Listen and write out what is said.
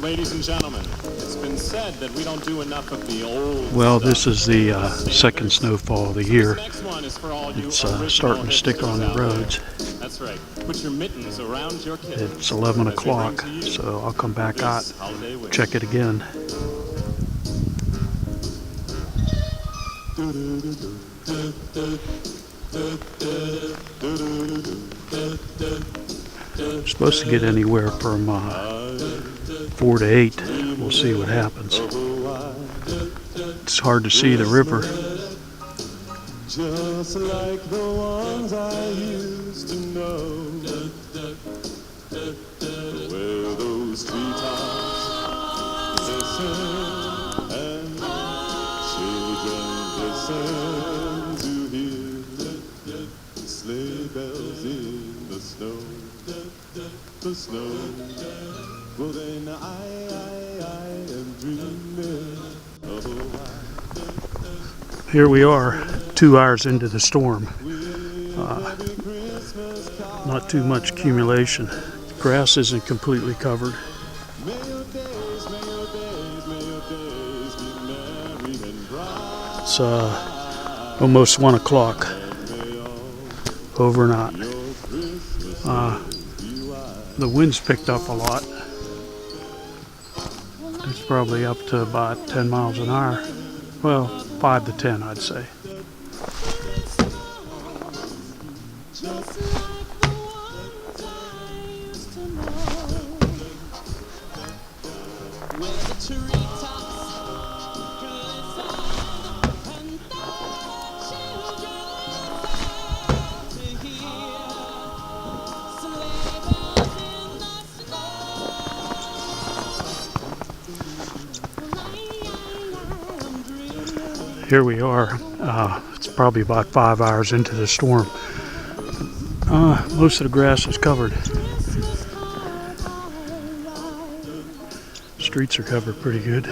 Ladies and gentlemen, it's been said that we don't do enough of the old Well, stuff. this is the second snowfall of the year. This next one is for all you It's original starting to stick on the hipsters out roads. there. That's right. Put your mittens around your kids. It's 11 as we bring o'clock, to you so I'll come back out, this holiday wish. check it again. Supposed to get anywhere from 4 to 8. We'll see what happens. It's hard to see the river. Just like the ones I used to know, where those treetops listen and children listen to hear the sleigh bells in the snow, the snow. Well then I am dreaming of a while. Here we are, 2 hours into the storm. Not too much accumulation. Grass isn't completely covered. It's almost 1 o'clock. Over and out. The wind's picked up a lot. It's probably up to about 10 miles an hour. Well, 5 to 10, I'd say. Here we are. It's probably about 5 hours into the storm. Most of the grass is covered. Streets are covered pretty good.